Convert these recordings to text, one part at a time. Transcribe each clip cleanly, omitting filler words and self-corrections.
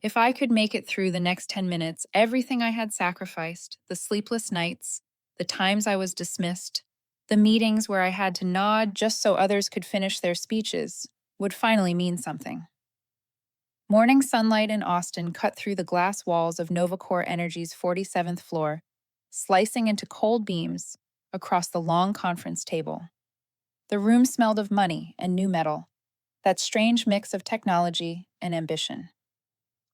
If I could make it through the next 10 minutes, everything I had sacrificed, the sleepless nights, the times I was dismissed, the meetings where I had to nod just so others could finish their speeches, would finally mean something. Morning sunlight in Austin cut through the glass walls of Novacore Energy's 47th floor, slicing into cold beams across the long conference table. The room smelled of money and new metal, that strange mix of technology and ambition.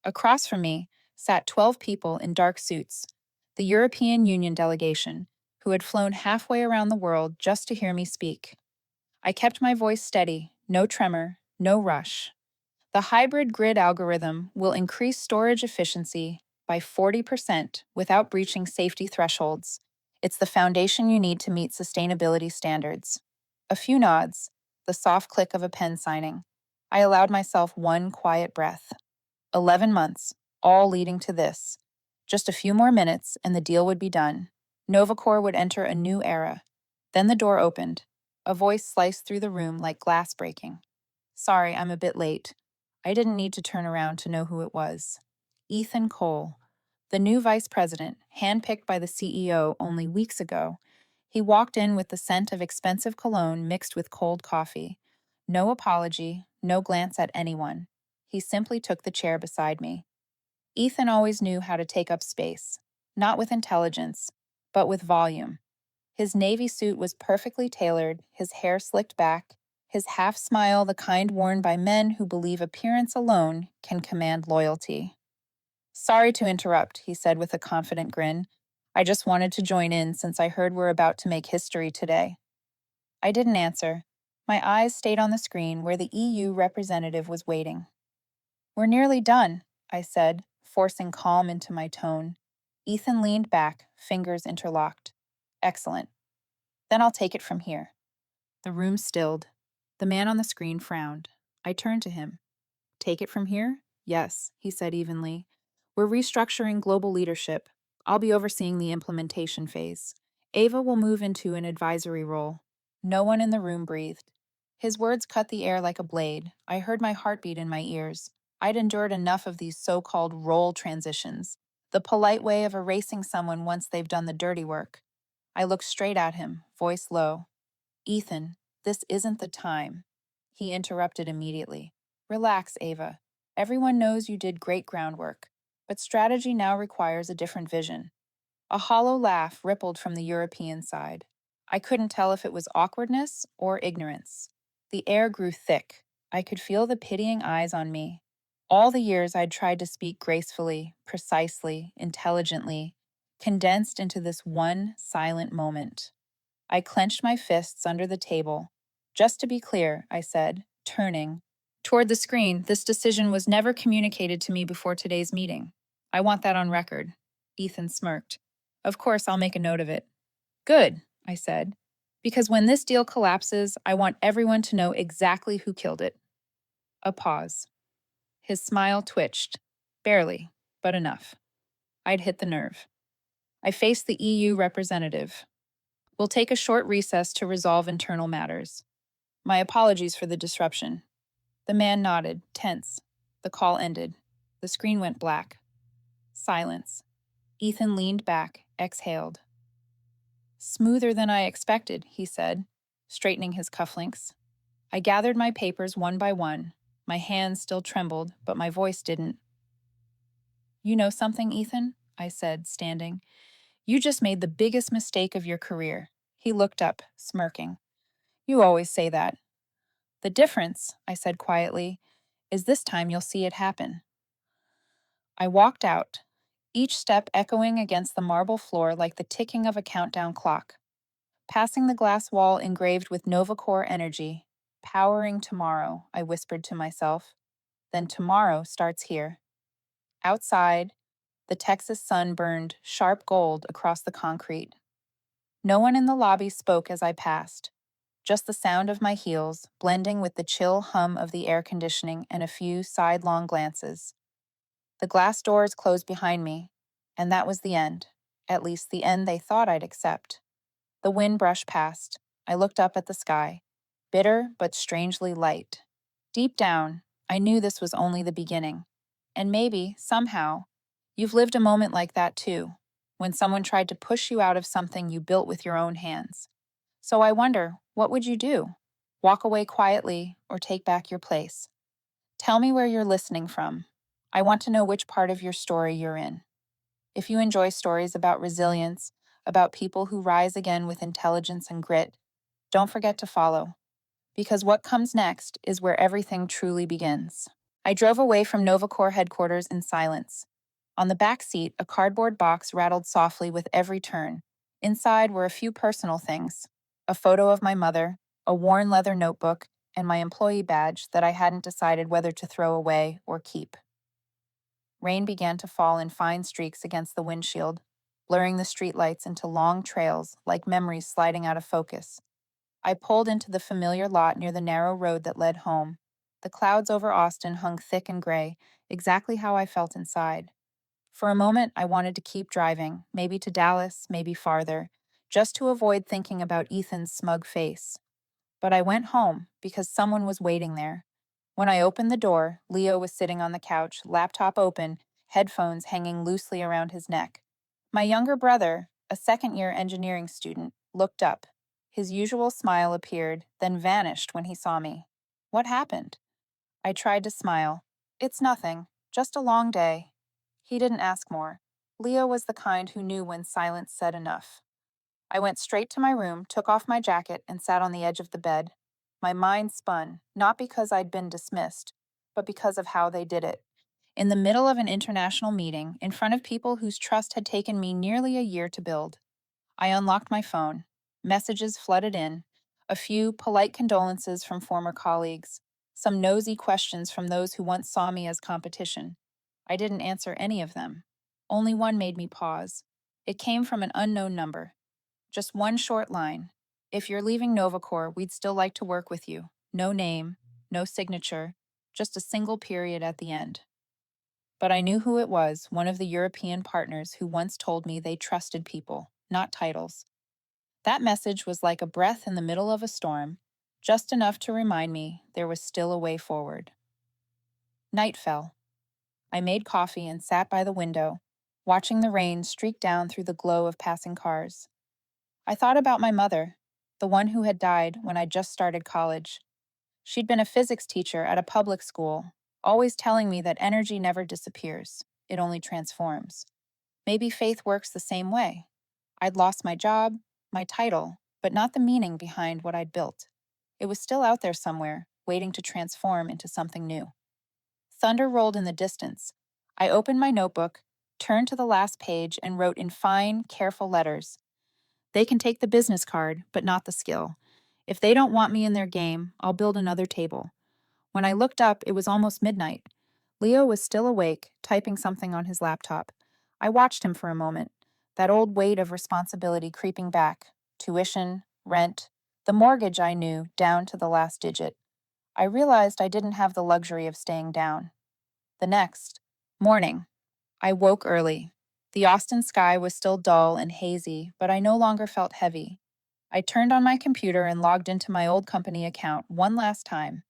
Across from me sat 12 people in dark suits, the European Union delegation, who had flown halfway around the world just to hear me speak. I kept my voice steady, no tremor, no rush. The hybrid grid algorithm will increase storage efficiency by 40% without breaching safety thresholds. It's the foundation you need to meet sustainability standards. A few nods, the soft click of a pen signing. I allowed myself one quiet breath. 11 months, all leading to this. Just a few more minutes and the deal would be done. Novacore would enter a new era. Then the door opened. A voice sliced through the room like glass breaking. Sorry, I'm a bit late. I didn't need to turn around to know who it was. Ethan Cole, the new vice president, handpicked by the CEO only weeks ago. He walked in with the scent of expensive cologne mixed with cold coffee. No apology, no glance at anyone. He simply took the chair beside me. Ethan always knew how to take up space, not with intelligence, but with volume. His navy suit was perfectly tailored, his hair slicked back, his half smile the kind worn by men who believe appearance alone can command loyalty. Sorry to interrupt, he said with a confident grin. I just wanted to join in since I heard we're about to make history today. I didn't answer. My eyes stayed on the screen where the EU representative was waiting. We're nearly done, I said, forcing calm into my tone. Ethan leaned back, fingers interlocked. Excellent. Then I'll take it from here. The room stilled. The man on the screen frowned. I turned to him. Take it from here? Yes, he said evenly. We're restructuring global leadership. I'll be overseeing the implementation phase. Ava will move into an advisory role. No one in the room breathed. His words cut the air like a blade. I heard my heartbeat in my ears. I'd endured enough of these so-called role transitions, the polite way of erasing someone once they've done the dirty work. I looked straight at him, voice low. Ethan, this isn't the time. He interrupted immediately. Relax, Ava. Everyone knows you did great groundwork, but strategy now requires a different vision. A hollow laugh rippled from the European side. I couldn't tell if it was awkwardness or ignorance. The air grew thick. I could feel the pitying eyes on me. All the years I'd tried to speak gracefully, precisely, intelligently, condensed into this one silent moment. I clenched my fists under the table. Just to be clear, I said, turning toward the screen, this decision was never communicated to me before today's meeting. I want that on record. Ethan smirked. Of course, I'll make a note of it. Good, I said, because when this deal collapses, I want everyone to know exactly who killed it. A pause. His smile twitched. Barely, but enough. I'd hit the nerve. I faced the EU representative. We'll take a short recess to resolve internal matters. My apologies for the disruption. The man nodded, tense. The call ended. The screen went black. Silence. Ethan leaned back, exhaled. Smoother than I expected, he said, straightening his cufflinks. I gathered my papers one by one. My hands still trembled, but my voice didn't. You know something, Ethan? I said, standing. You just made the biggest mistake of your career. He looked up, smirking. You always say that. The difference, I said quietly, is this time you'll see it happen. I walked out, each step echoing against the marble floor like the ticking of a countdown clock. Passing the glass wall engraved with Novacore Energy, powering tomorrow, I whispered to myself. Then tomorrow starts here. Outside, the Texas sun burned sharp gold across the concrete. No one in the lobby spoke as I passed. Just the sound of my heels, blending with the chill hum of the air conditioning and a few sidelong glances. The glass doors closed behind me, and that was the end, at least the end they thought I'd accept. The wind brushed past. I looked up at the sky, bitter but strangely light. Deep down, I knew this was only the beginning. And maybe, somehow, you've lived a moment like that too, when someone tried to push you out of something you built with your own hands. So I wonder, what would you do? Walk away quietly or take back your place? Tell me where you're listening from. I want to know which part of your story you're in. If you enjoy stories about resilience, about people who rise again with intelligence and grit, don't forget to follow, because what comes next is where everything truly begins. I drove away from NovaCore headquarters in silence. On the back seat, a cardboard box rattled softly with every turn. Inside were a few personal things: a photo of my mother, a worn leather notebook, and my employee badge that I hadn't decided whether to throw away or keep. Rain began to fall in fine streaks against the windshield, blurring the streetlights into long trails like memories sliding out of focus. I pulled into the familiar lot near the narrow road that led home. The clouds over Austin hung thick and gray, exactly how I felt inside. For a moment, I wanted to keep driving, maybe to Dallas, maybe farther, just to avoid thinking about Ethan's smug face. But I went home because someone was waiting there. When I opened the door, Leo was sitting on the couch, laptop open, headphones hanging loosely around his neck. My younger brother, a second-year engineering student, looked up. His usual smile appeared, then vanished when he saw me. What happened? I tried to smile. It's nothing, just a long day. He didn't ask more. Leo was the kind who knew when silence said enough. I went straight to my room, took off my jacket, and sat on the edge of the bed. My mind spun, not because I'd been dismissed, but because of how they did it. In the middle of an international meeting, in front of people whose trust had taken me nearly a year to build, I unlocked my phone. Messages flooded in, a few polite condolences from former colleagues, some nosy questions from those who once saw me as competition. I didn't answer any of them. Only one made me pause. It came from an unknown number. Just one short line. If you're leaving Novacore, we'd still like to work with you. No name, no signature, just a single period at the end. But I knew who it was, one of the European partners who once told me they trusted people, not titles. That message was like a breath in the middle of a storm, just enough to remind me there was still a way forward. Night fell. I made coffee and sat by the window, watching the rain streak down through the glow of passing cars. I thought about my mother, the one who had died when I just started college. She'd been a physics teacher at a public school, always telling me that energy never disappears, it only transforms. Maybe faith works the same way. I'd lost my job, my title, but not the meaning behind what I'd built. It was still out there somewhere, waiting to transform into something new. Thunder rolled in the distance. I opened my notebook, turned to the last page, and wrote in fine, careful letters. They can take the business card, but not the skill. If they don't want me in their game, I'll build another table. When I looked up, it was almost midnight. Leo was still awake, typing something on his laptop. I watched him for a moment, that old weight of responsibility creeping back. Tuition, rent, the mortgage I knew, down to the last digit. I realized I didn't have the luxury of staying down. The next morning, I woke early. The Austin sky was still dull and hazy, but I no longer felt heavy. I turned on my computer and logged into my old company account one last time.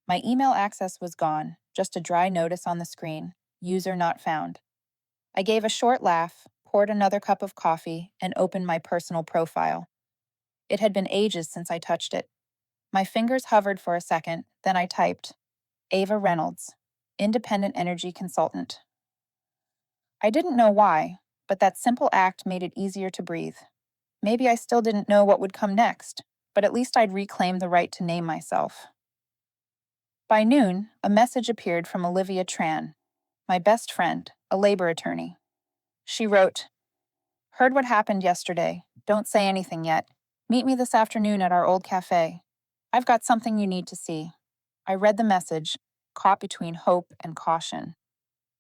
My email access was gone, just a dry notice on the screen: user not found. I gave a short laugh, poured another cup of coffee, and opened my personal profile. It had been ages since I touched it. My fingers hovered for a second, then I typed, Ava Reynolds, independent energy consultant. I didn't know why, but that simple act made it easier to breathe. Maybe I still didn't know what would come next, but at least I'd reclaimed the right to name myself. By noon, a message appeared from Olivia Tran, my best friend, a labor attorney. She wrote, Heard what happened yesterday. Don't say anything yet. Meet me this afternoon at our old cafe. I've got something you need to see. I read the message, caught between hope and caution.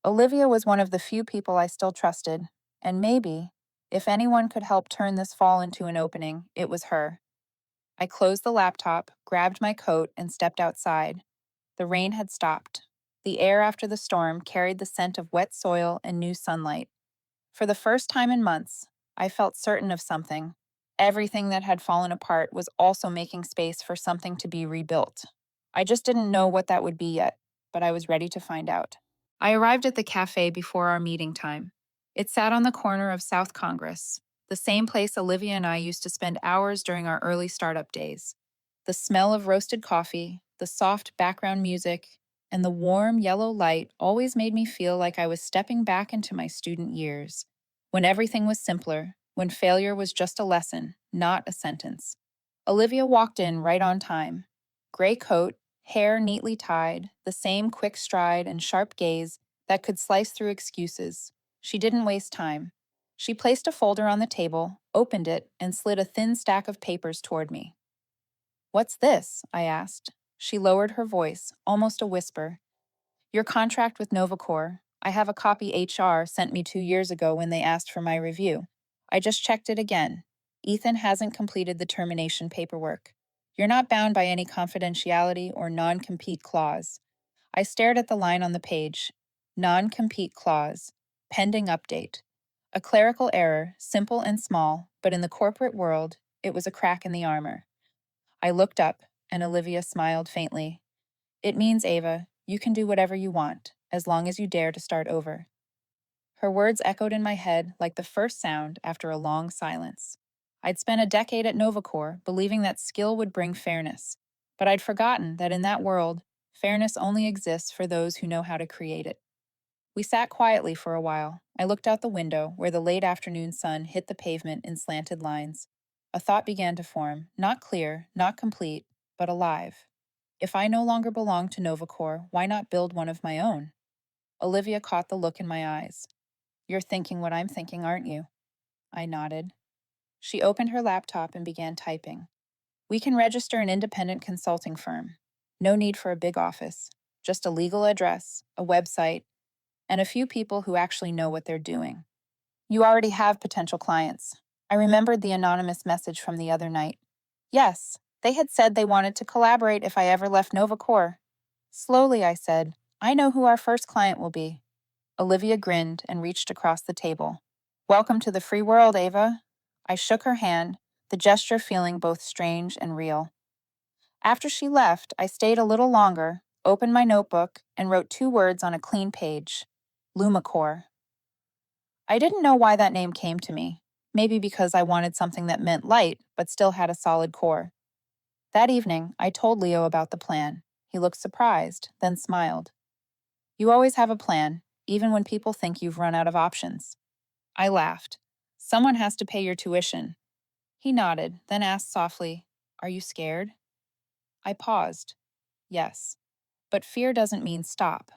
Olivia was one of the few people I still trusted, and maybe, if anyone could help turn this fall into an opening, it was her. I closed the laptop, grabbed my coat, and stepped outside. The rain had stopped. The air after the storm carried the scent of wet soil and new sunlight. For the first time in months, I felt certain of something. Everything that had fallen apart was also making space for something to be rebuilt. I just didn't know what that would be yet, but I was ready to find out. I arrived at the cafe before our meeting time. It sat on the corner of South Congress, the same place Olivia and I used to spend hours during our early startup days. The smell of roasted coffee, the soft background music, and the warm yellow light always made me feel like I was stepping back into my student years, when everything was simpler, when failure was just a lesson, not a sentence. Olivia walked in right on time. Gray coat, hair neatly tied, the same quick stride and sharp gaze that could slice through excuses. She didn't waste time. She placed a folder on the table, opened it, and slid a thin stack of papers toward me. "What's this?" I asked. She lowered her voice, almost a whisper. "Your contract with Novacor. I have a copy HR sent me 2 years ago when they asked for my review. I just checked it again. Ethan hasn't completed the termination paperwork. You're not bound by any confidentiality or non-compete clause." I stared at the line on the page. Non-compete clause. Pending update. A clerical error, simple and small, but in the corporate world, it was a crack in the armor. I looked up, and Olivia smiled faintly. "It means, Ava, you can do whatever you want, as long as you dare to start over." Her words echoed in my head like the first sound after a long silence. I'd spent a decade at Novacor believing that skill would bring fairness, but I'd forgotten that in that world, fairness only exists for those who know how to create it. We sat quietly for a while. I looked out the window where the late afternoon sun hit the pavement in slanted lines. A thought began to form, not clear, not complete, but alive. If I no longer belonged to Novacor, why not build one of my own? Olivia caught the look in my eyes. "You're thinking what I'm thinking, aren't you?" I nodded. She opened her laptop and began typing. "We can register an independent consulting firm. No need for a big office. Just a legal address, a website, and a few people who actually know what they're doing. You already have potential clients." I remembered the anonymous message from the other night. Yes, they had said they wanted to collaborate if I ever left Novacor. Slowly, I said, "I know who our first client will be." Olivia grinned and reached across the table. "Welcome to the free world, Ava." I shook her hand, the gesture feeling both strange and real. After she left, I stayed a little longer, opened my notebook, and wrote 2 words on a clean page: Lumacor. I didn't know why that name came to me. Maybe because I wanted something that meant light, but still had a solid core. That evening, I told Leo about the plan. He looked surprised, then smiled. "You always have a plan, even when people think you've run out of options." I laughed. "Someone has to pay your tuition." He nodded, then asked softly, "Are you scared?" I paused. Yes. But fear doesn't mean stop.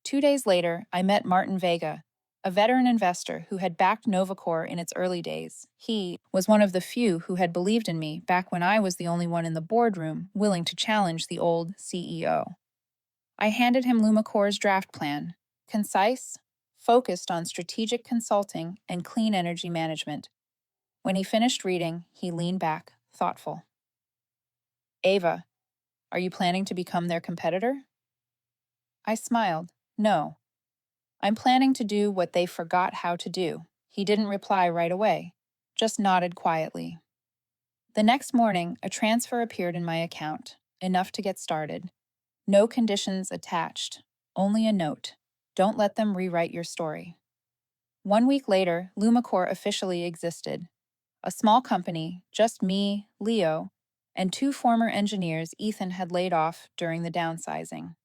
2 days later, I met Martin Vega, a veteran investor who had backed Novacor in its early days. He was one of the few who had believed in me back when I was the only one in the boardroom willing to challenge the old CEO. I handed him Lumacor's draft plan, concise, focused on strategic consulting and clean energy management. When he finished reading, he leaned back, thoughtful. "Ava, are you planning to become their competitor?" I smiled. "No. I'm planning to do what they forgot how to do." He didn't reply right away, just nodded quietly. The next morning, a transfer appeared in my account, enough to get started. No conditions attached, only a note. Don't let them rewrite your story. 1 week later, Lumacor officially existed. A small company, just me, Leo, and 2 former engineers Ethan had laid off during the downsizing.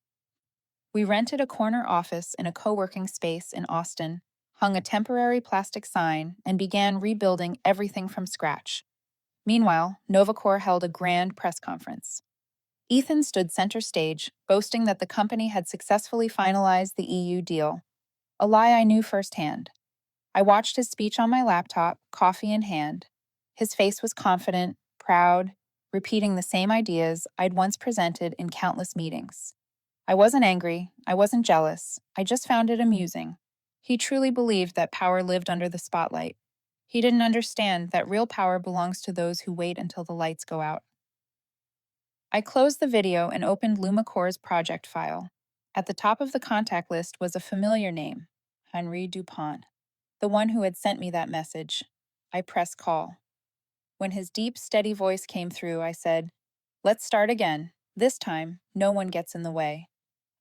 We rented a corner office in a co-working space in Austin, hung a temporary plastic sign, and began rebuilding everything from scratch. Meanwhile, Novacor held a grand press conference. Ethan stood center stage, boasting that the company had successfully finalized the EU deal, a lie I knew firsthand. I watched his speech on my laptop, coffee in hand. His face was confident, proud, repeating the same ideas I'd once presented in countless meetings. I wasn't angry, I wasn't jealous, I just found it amusing. He truly believed that power lived under the spotlight. He didn't understand that real power belongs to those who wait until the lights go out. I closed the video and opened Lumacor's project file. At the top of the contact list was a familiar name, Henri Dupont, the one who had sent me that message. I pressed call. When his deep, steady voice came through, I said, "Let's start again. This time, no one gets in the way."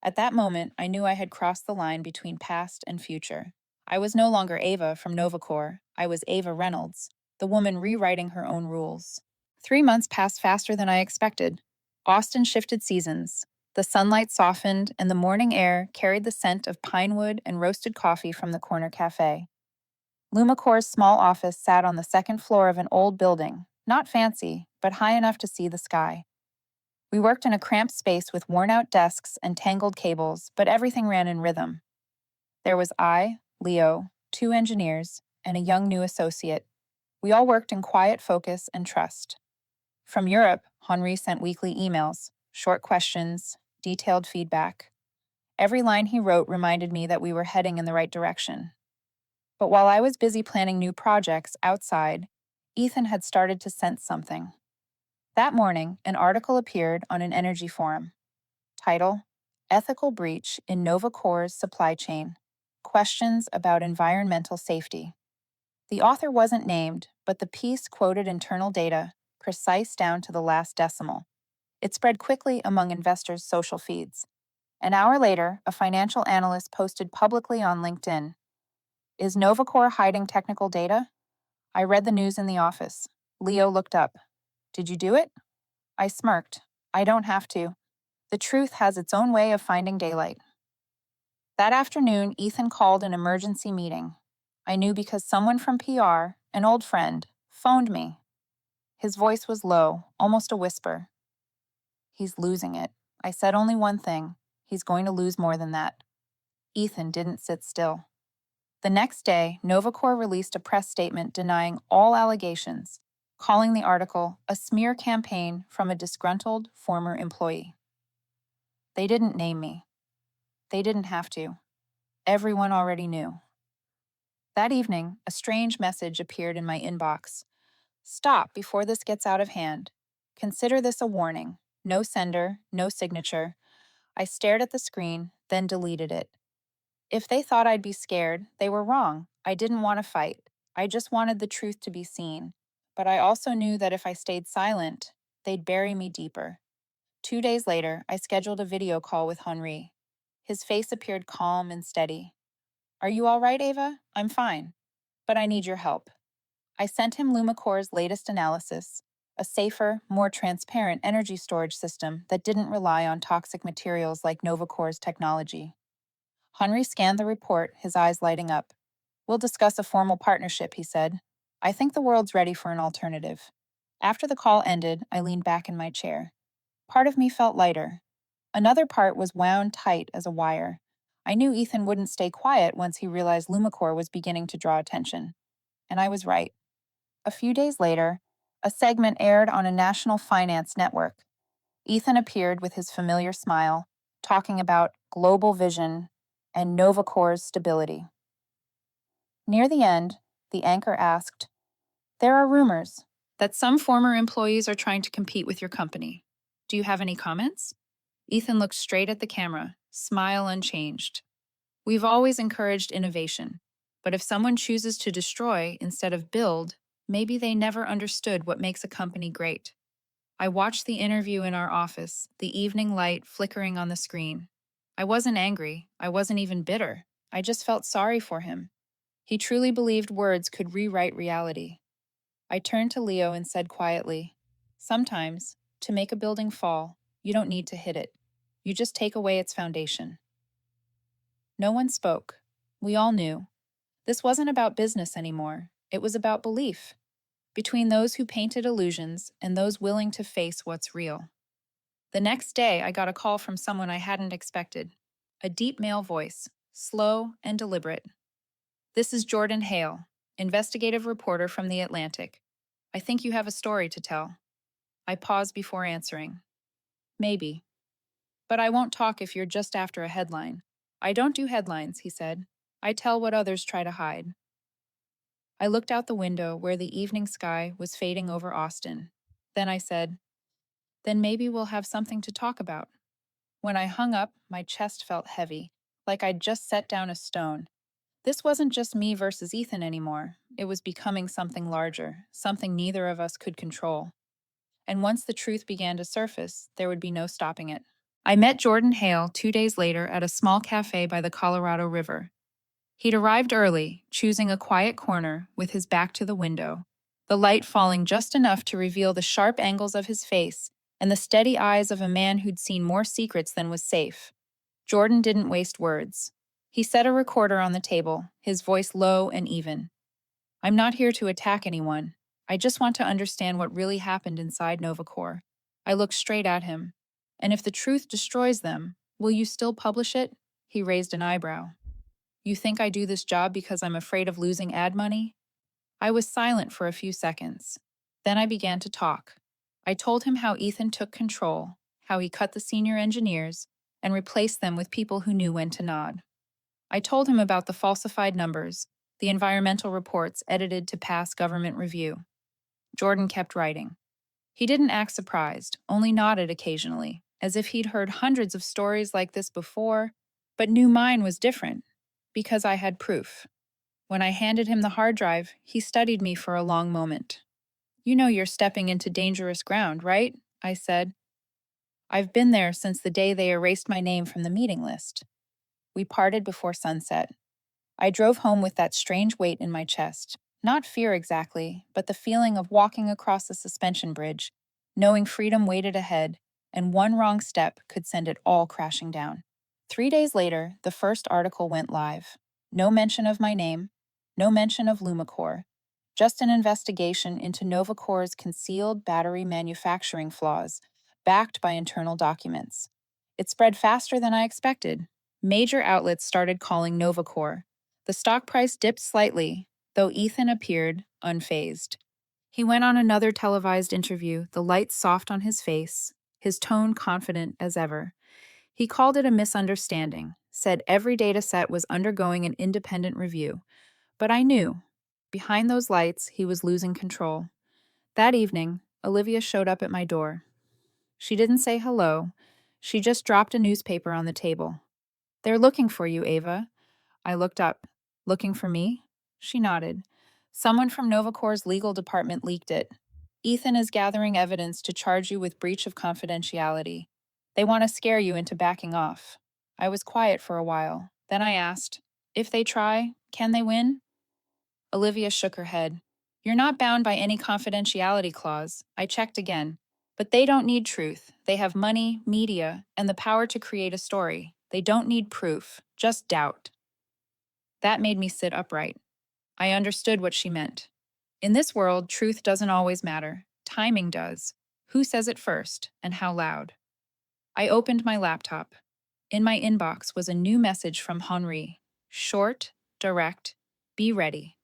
At that moment, I knew I had crossed the line between past and future. I was no longer Ava from Novacor. I was Ava Reynolds, the woman rewriting her own rules. 3 months passed faster than I expected. Austin shifted seasons. The sunlight softened, and the morning air carried the scent of pine wood and roasted coffee from the corner cafe. Lumicor's small office sat on the second floor of an old building, not fancy, but high enough to see the sky. We worked in a cramped space with worn out desks and tangled cables, but everything ran in rhythm. There was I, Leo, two engineers, and a young new associate. We all worked in quiet focus and trust. From Europe, Henri sent weekly emails, short questions, detailed feedback. Every line he wrote reminded me that we were heading in the right direction. But while I was busy planning new projects outside, Ethan had started to sense something. That morning, an article appeared on an energy forum. Title: Ethical Breach in Novacore's Supply Chain. Questions about Environmental Safety. The author wasn't named, but the piece quoted internal data, precise down to the last decimal. It spread quickly among investors' social feeds. An hour later, a financial analyst posted publicly on LinkedIn, "Is Novacore hiding technical data?" I read the news in the office. Leo looked up. "Did you do it?" I smirked. "I don't have to. The truth has its own way of finding daylight." That afternoon, Ethan called an emergency meeting. I knew because someone from PR, an old friend, phoned me. His voice was low, almost a whisper. "He's losing it." I said only one thing: "He's going to lose more than that." Ethan didn't sit still. The next day, Novacore released a press statement denying all allegations, calling the article a smear campaign from a disgruntled former employee. They didn't name me. They didn't have to. Everyone already knew. That evening, a strange message appeared in my inbox. "Stop before this gets out of hand. Consider this a warning. No sender, no signature." I stared at the screen, then deleted it. If they thought I'd be scared, they were wrong. I didn't want to fight. I just wanted the truth to be seen. But I also knew that if I stayed silent, they'd bury me deeper. 2 days later, I scheduled a video call with Henri. His face appeared calm and steady. "Are you all right, Ava? I'm fine. But I need your help." I sent him Lumicore's latest analysis, a safer, more transparent energy storage system that didn't rely on toxic materials like Novacore's technology. Henri scanned the report, his eyes lighting up. "We'll discuss a formal partnership," he said. "I think the world's ready for an alternative." After the call ended, I leaned back in my chair. Part of me felt lighter. Another part was wound tight as a wire. I knew Ethan wouldn't stay quiet once he realized Lumicore was beginning to draw attention. And I was right. A few days later, a segment aired on a national finance network. Ethan appeared with his familiar smile, talking about global vision and Novacore's stability. Near the end, the anchor asked, "There are rumors that some former employees are trying to compete with your company. Do you have any comments?" Ethan looked straight at the camera, smile unchanged. "We've always encouraged innovation, but if someone chooses to destroy instead of build, maybe they never understood what makes a company great." I watched the interview in our office, the evening light flickering on the screen. I wasn't angry. I wasn't even bitter. I just felt sorry for him. He truly believed words could rewrite reality. I turned to Leo and said quietly, "Sometimes, to make a building fall, you don't need to hit it. You just take away its foundation." No one spoke. We all knew. This wasn't about business anymore. It was about belief, between those who painted illusions and those willing to face what's real. The next day, I got a call from someone I hadn't expected. A deep male voice, slow and deliberate. "This is Jordan Hale, investigative reporter from The Atlantic. I think you have a story to tell." I paused before answering. "Maybe. But I won't talk if you're just after a headline." "I don't do headlines," he said. "I tell what others try to hide." I looked out the window where the evening sky was fading over Austin. Then I said, "Then maybe we'll have something to talk about." When I hung up, my chest felt heavy, like I'd just set down a stone. This wasn't just me versus Ethan anymore. It was becoming something larger, something neither of us could control. And once the truth began to surface, there would be no stopping it. I met Jordan Hale 2 days later at a small cafe by the Colorado River. He'd arrived early, choosing a quiet corner with his back to the window, the light falling just enough to reveal the sharp angles of his face and the steady eyes of a man who'd seen more secrets than was safe. Jordan didn't waste words. He set a recorder on the table, his voice low and even. "I'm not here to attack anyone. I just want to understand what really happened inside Novacor." I looked straight at him. "And if the truth destroys them, will you still publish it?" He raised an eyebrow. "You think I do this job because I'm afraid of losing ad money?" I was silent for a few seconds. Then I began to talk. I told him how Ethan took control, how he cut the senior engineers and replaced them with people who knew when to nod. I told him about the falsified numbers, the environmental reports edited to pass government review. Jordan kept writing. He didn't act surprised, only nodded occasionally, as if he'd heard hundreds of stories like this before, but knew mine was different, because I had proof. When I handed him the hard drive, he studied me for a long moment. "You know you're stepping into dangerous ground, right?" I said. "I've been there since the day they erased my name from the meeting list." We parted before sunset. I drove home with that strange weight in my chest. Not fear exactly, but the feeling of walking across a suspension bridge, knowing freedom waited ahead, and one wrong step could send it all crashing down. 3 days later, the first article went live. No mention of my name, no mention of Lumacor, just an investigation into Novacor's concealed battery manufacturing flaws, backed by internal documents. It spread faster than I expected. Major outlets started calling Novacor. The stock price dipped slightly, though Ethan appeared unfazed. He went on another televised interview, the light soft on his face, his tone confident as ever. He called it a misunderstanding, said every data set was undergoing an independent review. But I knew, behind those lights, he was losing control. That evening, Olivia showed up at my door. She didn't say hello. She just dropped a newspaper on the table. "They're looking for you, Ava." I looked up. "Looking for me?" She nodded. "Someone from Novacor's legal department leaked it. Ethan is gathering evidence to charge you with breach of confidentiality. They want to scare you into backing off." I was quiet for a while. Then I asked, "If they try, can they win?" Olivia shook her head. "You're not bound by any confidentiality clause. I checked again. But they don't need truth. They have money, media, and the power to create a story. They don't need proof, just doubt." That made me sit upright. I understood what she meant. In this world, truth doesn't always matter. Timing does. Who says it first, and how loud? I opened my laptop. In my inbox was a new message from Henri. Short, direct, be ready.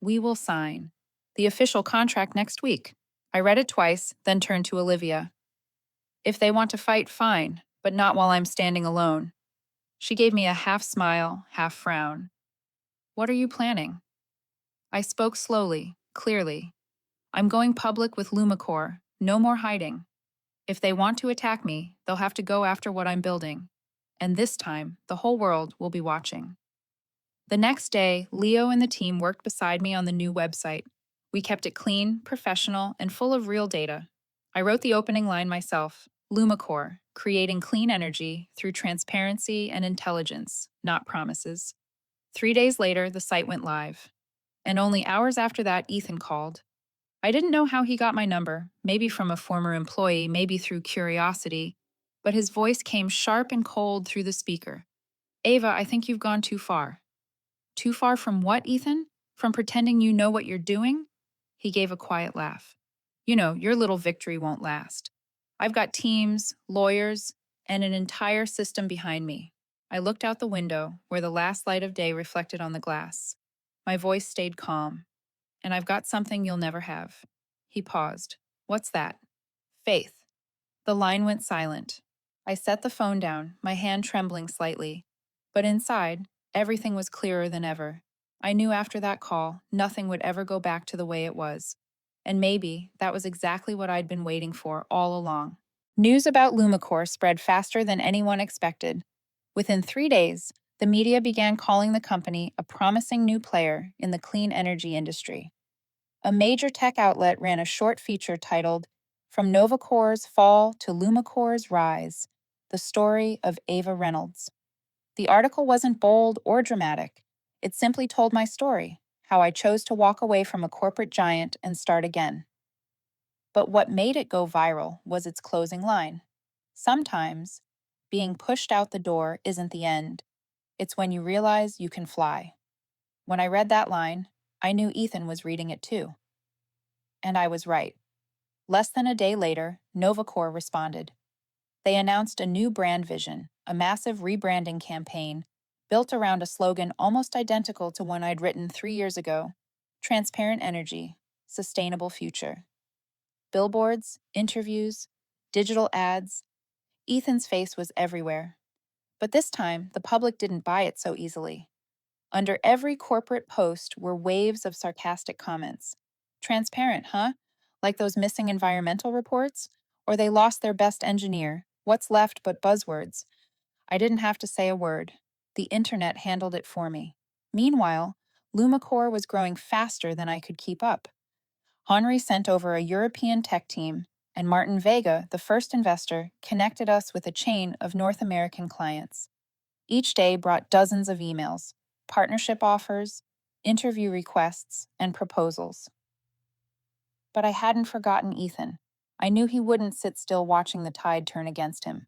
"We will sign the official contract next week." I read it twice, then turned to Olivia. "If they want to fight, fine, but not while I'm standing alone." She gave me a half smile, half frown. "What are you planning?" I spoke slowly, clearly. "I'm going public with Lumacor. No more hiding. If they want to attack me, they'll have to go after what I'm building. And this time, the whole world will be watching." The next day, Leo and the team worked beside me on the new website. We kept it clean, professional, and full of real data. I wrote the opening line myself. Lumacor, creating clean energy through transparency and intelligence, not promises. 3 days later, the site went live. And only hours after that, Ethan called. I didn't know how he got my number, maybe from a former employee, maybe through curiosity, but his voice came sharp and cold through the speaker. "Ava, I think you've gone too far." "Too far from what, Ethan? From pretending you know what you're doing?" He gave a quiet laugh. "You know, your little victory won't last. I've got teams, lawyers, and an entire system behind me." I looked out the window, where the last light of day reflected on the glass. My voice stayed calm. "And I've got something you'll never have." He paused. "What's that?" "Faith." The line went silent. I set the phone down, my hand trembling slightly. But inside, everything was clearer than ever. I knew after that call, nothing would ever go back to the way it was. And maybe that was exactly what I'd been waiting for all along. News about Lumacor spread faster than anyone expected. Within 3 days, the media began calling the company a promising new player in the clean energy industry. A major tech outlet ran a short feature titled, "From Novacor's Fall to Lumacor's Rise," The Story of Ava Reynolds. The article wasn't bold or dramatic. It simply told my story, how I chose to walk away from a corporate giant and start again. But what made it go viral was its closing line. Sometimes, being pushed out the door isn't the end. It's when you realize you can fly. When I read that line, I knew Ethan was reading it too. And I was right. Less than a day later, Novacor responded. They announced a new brand vision, a massive rebranding campaign built around a slogan almost identical to one I'd written 3 years ago: transparent energy, sustainable future. Billboards, interviews, digital ads. Ethan's face was everywhere. But this time, the public didn't buy it so easily. Under every corporate post were waves of sarcastic comments. Transparent, huh? Like those missing environmental reports? Or they lost their best engineer. What's left but buzzwords? I didn't have to say a word. The internet handled it for me. Meanwhile, Lumacore was growing faster than I could keep up. Henri sent over a European tech team, and Martin Vega, the first investor, connected us with a chain of North American clients. Each day brought dozens of emails, partnership offers, interview requests, and proposals. But I hadn't forgotten Ethan. I knew he wouldn't sit still watching the tide turn against him.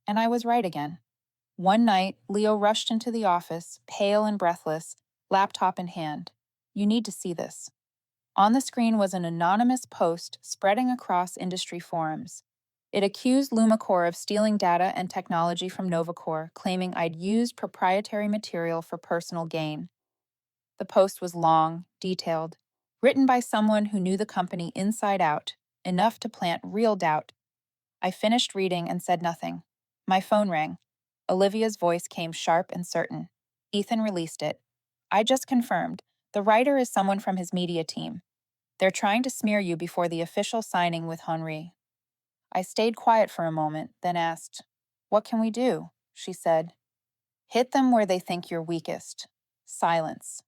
And I was right again. One night, Leo rushed into the office, pale and breathless, laptop in hand. You need to see this. On the screen was an anonymous post spreading across industry forums. It accused Lumacore of stealing data and technology from Novacore, claiming I'd used proprietary material for personal gain. The post was long, detailed, written by someone who knew the company inside out, enough to plant real doubt. I finished reading and said nothing. My phone rang. Olivia's voice came sharp and certain. Ethan released it. I just confirmed. The writer is someone from his media team. They're trying to smear you before the official signing with Henri. I stayed quiet for a moment, then asked, What can we do? She said, Hit them where they think you're weakest. Silence.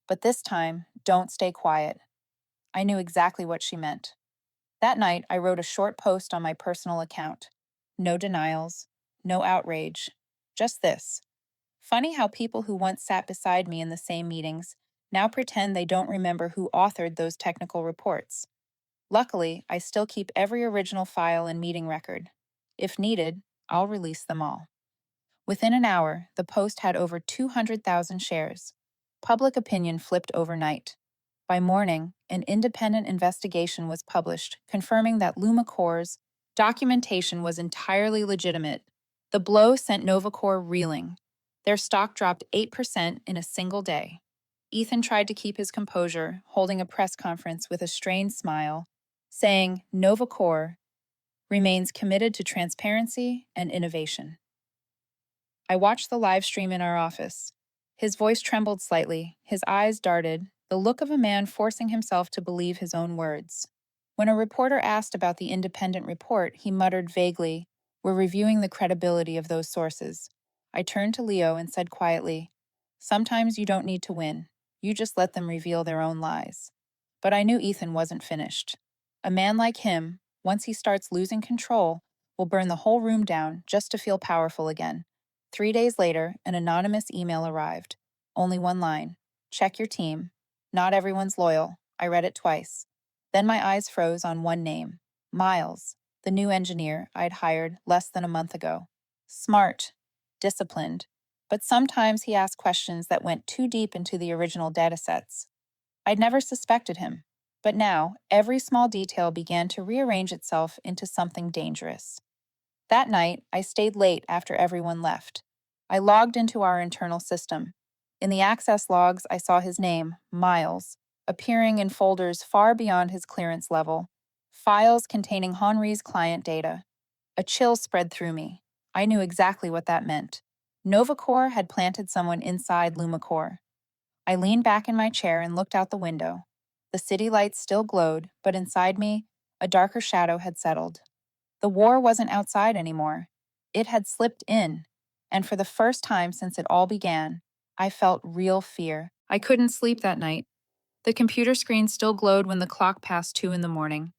But this time, don't stay quiet. I knew exactly what she meant. That night, I wrote a short post on my personal account. No denials, no outrage, just this. Funny how people who once sat beside me in the same meetings now pretend they don't remember who authored those technical reports. Luckily, I still keep every original file and meeting record. If needed, I'll release them all. Within an hour, the Post had over 200,000 shares. Public opinion flipped overnight. By morning, an independent investigation was published confirming that Lumacore's documentation was entirely legitimate. The blow sent Novacore reeling. Their stock dropped 8% in a single day. Ethan tried to keep his composure, holding a press conference with a strained smile, saying Novacore remains committed to transparency and innovation. I watched the live stream in our office. His voice trembled slightly, his eyes darted, the look of a man forcing himself to believe his own words. When a reporter asked about the independent report, he muttered vaguely, We're reviewing the credibility of those sources. I turned to Leo and said quietly, Sometimes you don't need to win. You just let them reveal their own lies. But I knew Ethan wasn't finished. A man like him, once he starts losing control, will burn the whole room down just to feel powerful again. 3 days later, an anonymous email arrived. Only one line. Check your team. Not everyone's loyal. I read it twice. Then my eyes froze on one name. Miles, the new engineer I'd hired less than a month ago. Smart, disciplined, but sometimes he asked questions that went too deep into the original datasets. I'd never suspected him, but now every small detail began to rearrange itself into something dangerous. That night, I stayed late after everyone left. I logged into our internal system. In the access logs, I saw his name, Miles, appearing in folders far beyond his clearance level, files containing Henri's client data. A chill spread through me. I knew exactly what that meant. Novacore had planted someone inside Lumacore. I leaned back in my chair and looked out the window. The city lights still glowed, but inside me, a darker shadow had settled. The war wasn't outside anymore. It had slipped in, and for the first time since it all began, I felt real fear. I couldn't sleep that night. The computer screen still glowed when the clock passed 2 in the morning.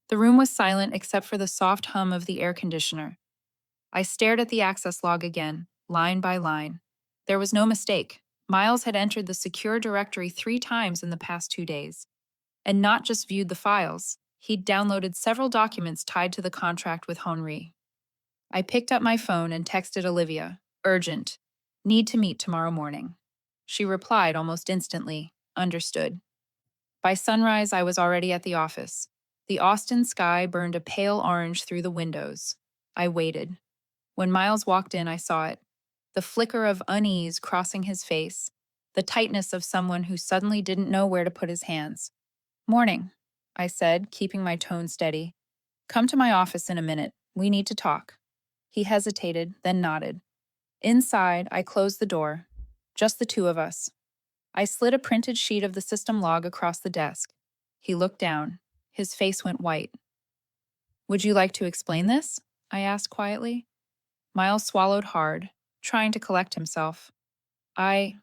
The room was silent except for the soft hum of the air conditioner. I stared at the access log again, line by line. There was no mistake. Miles had entered the secure directory 3 times in the past 2 days. And not just viewed the files, he'd downloaded several documents tied to the contract with Henri. I picked up my phone and texted Olivia, urgent, need to meet tomorrow morning. She replied almost instantly, understood. By sunrise, I was already at the office. The Austin sky burned a pale orange through the windows. I waited. When Miles walked in, I saw it. The flicker of unease crossing his face, the tightness of someone who suddenly didn't know where to put his hands. Morning, I said, keeping my tone steady. Come to my office in a minute. We need to talk. He hesitated, then nodded. Inside, I closed the door. Just the two of us. I slid a printed sheet of the system log across the desk. He looked down. His face went white. Would you like to explain this? I asked quietly. Miles swallowed hard, trying to collect himself. I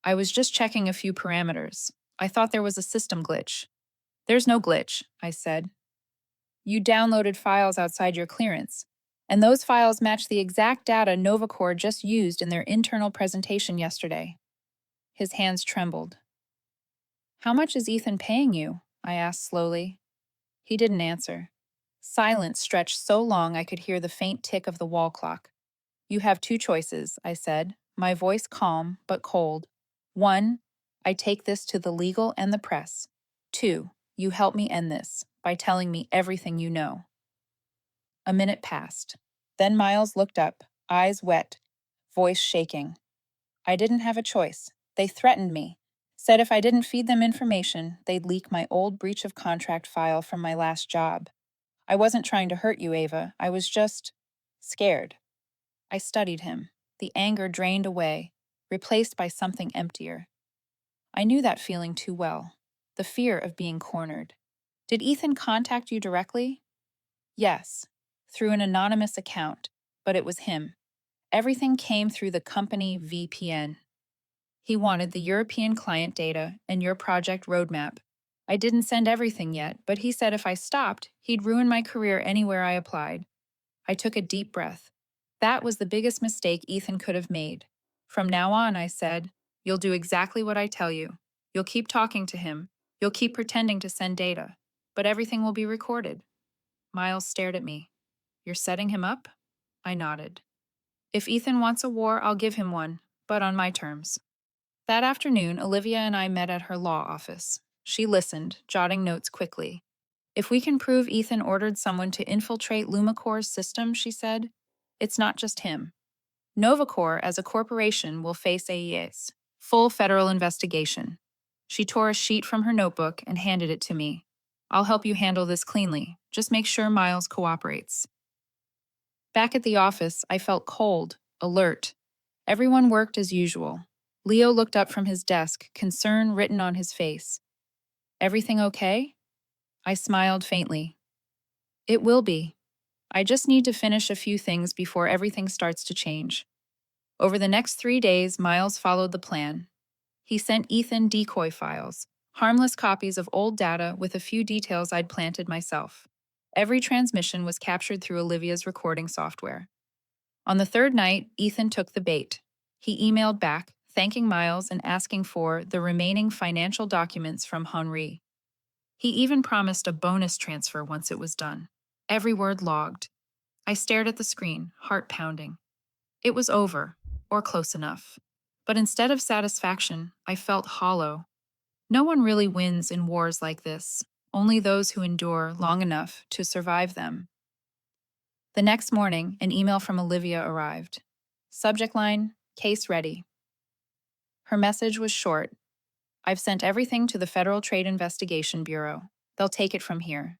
was just checking a few parameters. I thought there was a system glitch. There's no glitch, I said. You downloaded files outside your clearance, and those files match the exact data NovaCore just used in their internal presentation yesterday. His hands trembled. How much is Ethan paying you? I asked slowly. He didn't answer. Silence stretched so long I could hear the faint tick of the wall clock. You have 2 choices, I said, my voice calm but cold. 1, I take this to the legal and the press. 2, you help me end this by telling me everything you know. A minute passed. Then Miles looked up, eyes wet, voice shaking. I didn't have a choice. They threatened me. Said if I didn't feed them information, they'd leak my old breach of contract file from my last job. I wasn't trying to hurt you, Ava. I was just scared. I studied him. The anger drained away, replaced by something emptier. I knew that feeling too well. The fear of being cornered. Did Ethan contact you directly? Yes, through an anonymous account, but it was him. Everything came through the company VPN. He wanted the European client data and your project roadmap. I didn't send everything yet, but he said if I stopped, he'd ruin my career anywhere I applied. I took a deep breath. That was the biggest mistake Ethan could have made. From now on, I said, you'll do exactly what I tell you. You'll keep talking to him. You'll keep pretending to send data. But everything will be recorded. Miles stared at me. You're setting him up? I nodded. If Ethan wants a war, I'll give him one, but on my terms. That afternoon, Olivia and I met at her law office. She listened, jotting notes quickly. If we can prove Ethan ordered someone to infiltrate LumaCore's system, she said, it's not just him. NovaCore, as a corporation, will face AEA's full federal investigation. She tore a sheet from her notebook and handed it to me. I'll help you handle this cleanly. Just make sure Miles cooperates. Back at the office, I felt cold, alert. Everyone worked as usual. Leo looked up from his desk, concern written on his face. Everything okay? I smiled faintly. It will be. I just need to finish a few things before everything starts to change. Over the next 3 days, Miles followed the plan. He sent Ethan decoy files, harmless copies of old data with a few details I'd planted myself. Every transmission was captured through Olivia's recording software. On the 3rd night, Ethan took the bait. He emailed back, thanking Miles and asking for the remaining financial documents from Henri. He even promised a bonus transfer once it was done. Every word logged. I stared at the screen, heart pounding. It was over, or close enough. But instead of satisfaction, I felt hollow. No one really wins in wars like this, only those who endure long enough to survive them. The next morning, an email from Olivia arrived. Subject line, case ready. Her message was short. I've sent everything to the Federal Trade Investigation Bureau. They'll take it from here.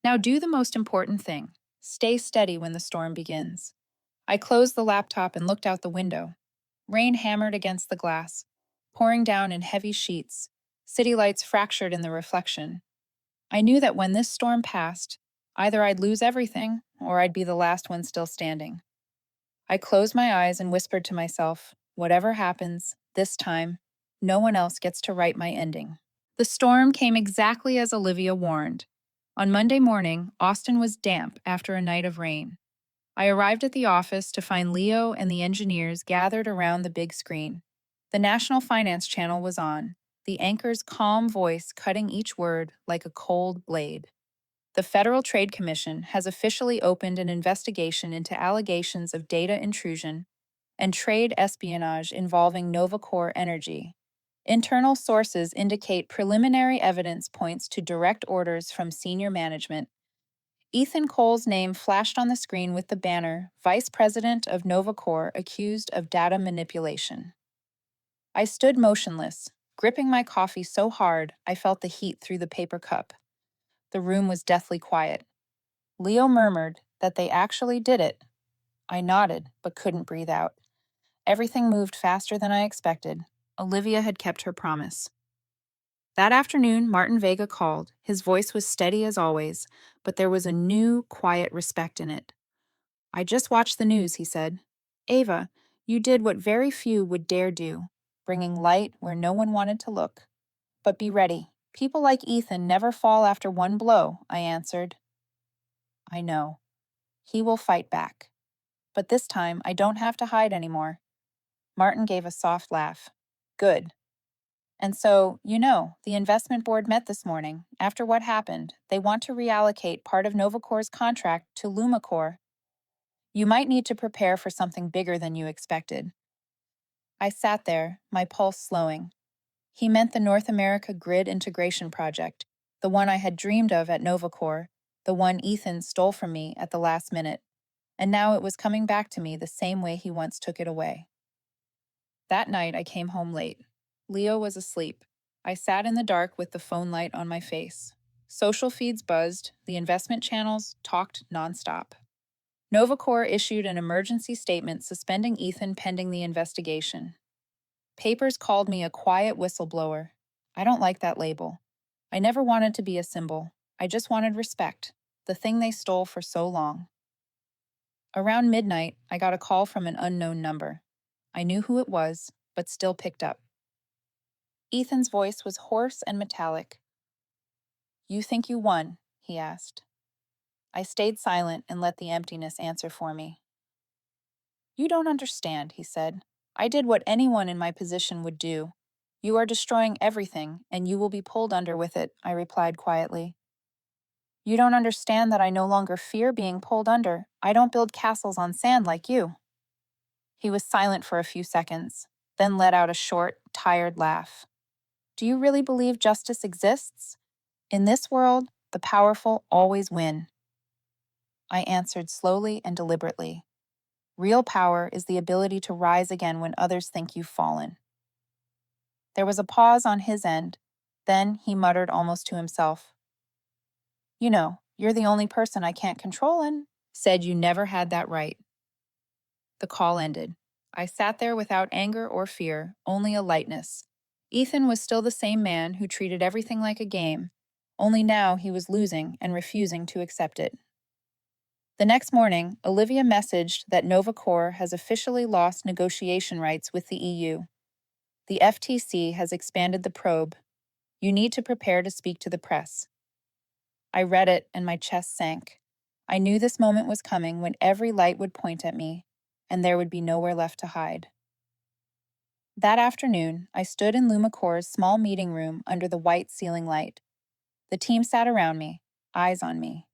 Now do the most important thing. Stay steady when the storm begins. I closed the laptop and looked out the window. Rain hammered against the glass, pouring down in heavy sheets, city lights fractured in the reflection. I knew that when this storm passed, either I'd lose everything or I'd be the last one still standing. I closed my eyes and whispered to myself, whatever happens, this time, no one else gets to write my ending. The storm came exactly as Olivia warned. On Monday morning, Austin was damp after a night of rain. I arrived at the office to find Leo and the engineers gathered around the big screen. The National Finance Channel was on, the anchor's calm voice cutting each word like a cold blade. The Federal Trade Commission has officially opened an investigation into allegations of data intrusion and trade espionage involving Novacor Energy. Internal sources indicate preliminary evidence points to direct orders from senior management. Ethan Cole's name flashed on the screen with the banner, Vice President of Novacor accused of data manipulation. I stood motionless, gripping my coffee so hard I felt the heat through the paper cup. The room was deathly quiet. Leo murmured that they actually did it. I nodded, but couldn't breathe out. Everything moved faster than I expected. Olivia had kept her promise. That afternoon, Martin Vega called. His voice was steady as always, but there was a new, quiet respect in it. I just watched the news, he said. Ava, you did what very few would dare do, bringing light where no one wanted to look. But be ready. People like Ethan never fall after one blow, I answered. I know. He will fight back. But this time, I don't have to hide anymore. Martin gave a soft laugh. Good. And so, the investment board met this morning. After what happened, they want to reallocate part of Novacor's contract to Lumacor. You might need to prepare for something bigger than you expected. I sat there, my pulse slowing. He meant the North America Grid Integration Project, the one I had dreamed of at Novacor, the one Ethan stole from me at the last minute. And now it was coming back to me the same way he once took it away. That night, I came home late. Leo was asleep. I sat in the dark with the phone light on my face. Social feeds buzzed, the investment channels talked nonstop. Novacor issued an emergency statement suspending Ethan pending the investigation. Papers called me a quiet whistleblower. I don't like that label. I never wanted to be a symbol. I just wanted respect, the thing they stole for so long. Around midnight, I got a call from an unknown number. I knew who it was, but still picked up. Ethan's voice was hoarse and metallic. You think you won? He asked. I stayed silent and let the emptiness answer for me. You don't understand, he said. I did what anyone in my position would do. You are destroying everything, and you will be pulled under with it, I replied quietly. You don't understand that I no longer fear being pulled under. I don't build castles on sand like you. He was silent for a few seconds, then let out a short, tired laugh. Do you really believe justice exists? In this world, the powerful always win. I answered slowly and deliberately. Real power is the ability to rise again when others think you've fallen. There was a pause on his end. Then he muttered almost to himself. You're the only person I can't control and said you never had that right. The call ended. I sat there without anger or fear, only a lightness. Ethan was still the same man who treated everything like a game, only now he was losing and refusing to accept it. The next morning, Olivia messaged that Novacor has officially lost negotiation rights with the EU. The FTC has expanded the probe. You need to prepare to speak to the press. I read it and my chest sank. I knew this moment was coming when every light would point at me, and there would be nowhere left to hide. That afternoon, I stood in Lumacor's small meeting room under the white ceiling light. The team sat around me, eyes on me.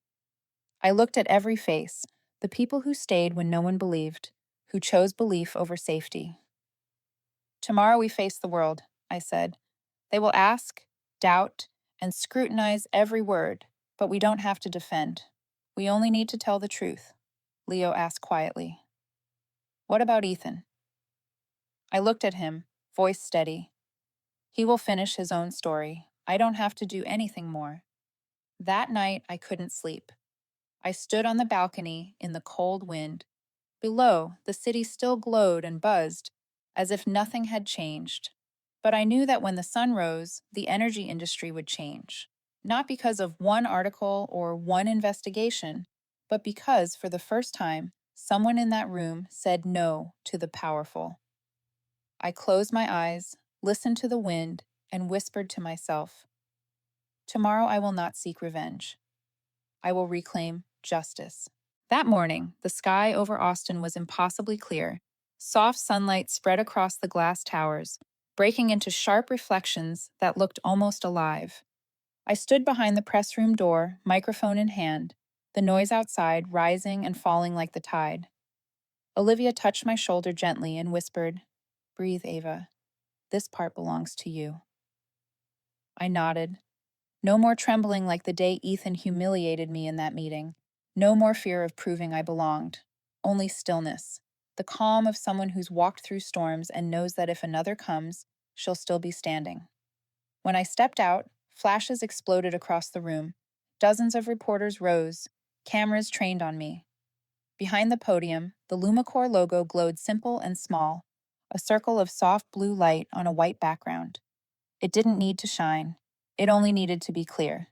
I looked at every face, the people who stayed when no one believed, who chose belief over safety. Tomorrow we face the world, I said. They will ask, doubt, and scrutinize every word, but we don't have to defend. We only need to tell the truth, Leo asked quietly. What about Ethan? I looked at him, voice steady. He will finish his own story. I don't have to do anything more. That night, I couldn't sleep. I stood on the balcony in the cold wind. Below, the city still glowed and buzzed, as if nothing had changed. But I knew that when the sun rose, the energy industry would change. Not because of one article or one investigation, but because, for the first time, someone in that room said no to the powerful. I closed my eyes, listened to the wind, and whispered to myself, tomorrow I will not seek revenge. I will reclaim justice. That morning, the sky over Austin was impossibly clear. Soft sunlight spread across the glass towers, breaking into sharp reflections that looked almost alive. I stood behind the press room door, microphone in hand, the noise outside rising and falling like the tide. Olivia touched my shoulder gently and whispered, "Breathe, Ava. This part belongs to you." I nodded. No more trembling like the day Ethan humiliated me in that meeting. No more fear of proving I belonged. Only stillness. The calm of someone who's walked through storms and knows that if another comes, she'll still be standing. When I stepped out, flashes exploded across the room. Dozens of reporters rose, cameras trained on me. Behind the podium, the Lumicore logo glowed simple and small, a circle of soft blue light on a white background. It didn't need to shine. It only needed to be clear.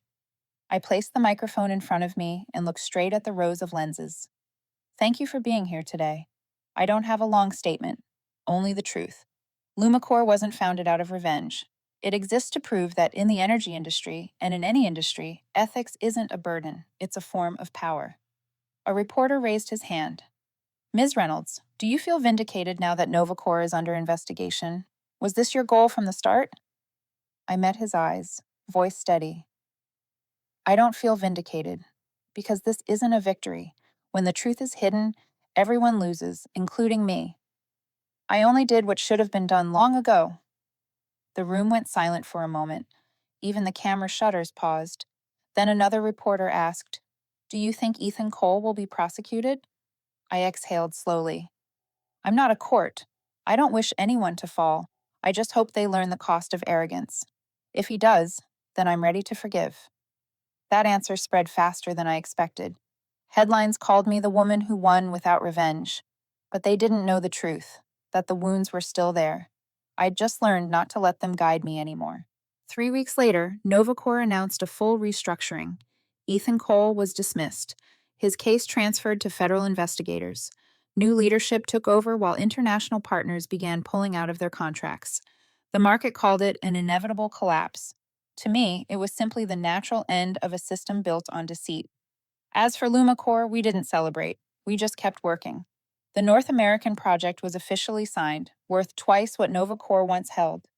I placed the microphone in front of me and looked straight at the rows of lenses. Thank you for being here today. I don't have a long statement, only the truth. Lumicore wasn't founded out of revenge. It exists to prove that in the energy industry, and in any industry, ethics isn't a burden, it's a form of power. A reporter raised his hand. "Ms. Reynolds, do you feel vindicated now that Novacore is under investigation? Was this your goal from the start?" I met his eyes, voice steady. "I don't feel vindicated, because this isn't a victory. When the truth is hidden, everyone loses, including me. I only did what should have been done long ago." The room went silent for a moment. Even the camera shutters paused. Then another reporter asked, "Do you think Ethan Cole will be prosecuted?" I exhaled slowly. "I'm not a court. I don't wish anyone to fall. I just hope they learn the cost of arrogance. If he does, then I'm ready to forgive." That answer spread faster than I expected. Headlines called me the woman who won without revenge. But they didn't know the truth, that the wounds were still there. I'd just learned not to let them guide me anymore. 3 weeks later, Novacore announced a full restructuring. Ethan Cole was dismissed. His case transferred to federal investigators. New leadership took over while international partners began pulling out of their contracts. The market called it an inevitable collapse. To me, it was simply the natural end of a system built on deceit. As for Lumicore, we didn't celebrate. We just kept working. The North American project was officially signed, worth twice what Novacore once held.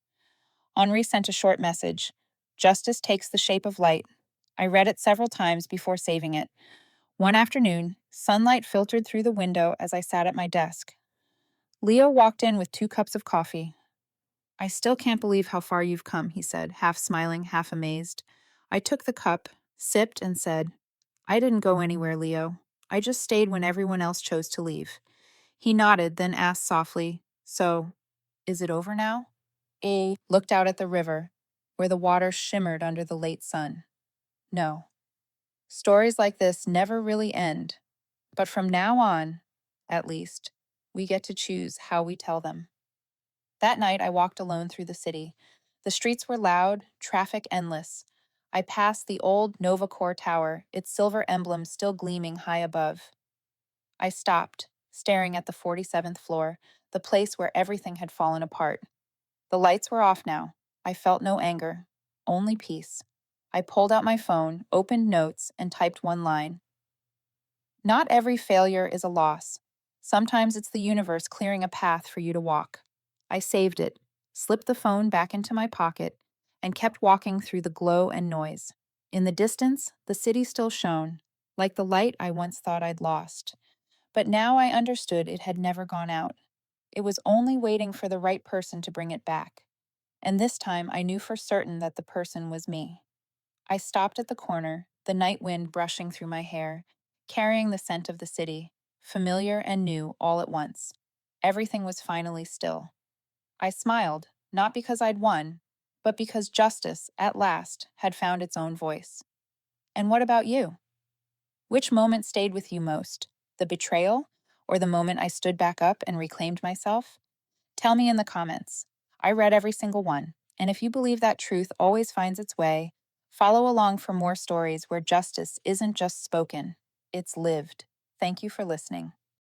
Henri sent a short message. "Justice takes the shape of light." I read it several times before saving it. One afternoon, sunlight filtered through the window as I sat at my desk. Leo walked in with 2 cups of coffee. "I still can't believe how far you've come," he said, half smiling, half amazed. I took the cup, sipped, and said, "I didn't go anywhere, Leo. I just stayed when everyone else chose to leave." He nodded, then asked softly, "So, is it over now?" A looked out at the river, where the water shimmered under the late sun. "No. Stories like this never really end, but from now on, at least, we get to choose how we tell them." That night, I walked alone through the city. The streets were loud, traffic endless. I passed the old Novacore Tower, its silver emblem still gleaming high above. I stopped, staring at the 47th floor, the place where everything had fallen apart. The lights were off now. I felt no anger, only peace. I pulled out my phone, opened notes, and typed one line. "Not every failure is a loss. Sometimes it's the universe clearing a path for you to walk." I saved it, slipped the phone back into my pocket, and kept walking through the glow and noise. In the distance, the city still shone, like the light I once thought I'd lost. But now I understood it had never gone out. It was only waiting for the right person to bring it back. And this time I knew for certain that the person was me. I stopped at the corner, the night wind brushing through my hair, carrying the scent of the city, familiar and new all at once. Everything was finally still. I smiled, not because I'd won, but because justice, at last, had found its own voice. And what about you? Which moment stayed with you most? The betrayal, or the moment I stood back up and reclaimed myself? Tell me in the comments. I read every single one, and if you believe that truth always finds its way, follow along for more stories where justice isn't just spoken, it's lived. Thank you for listening.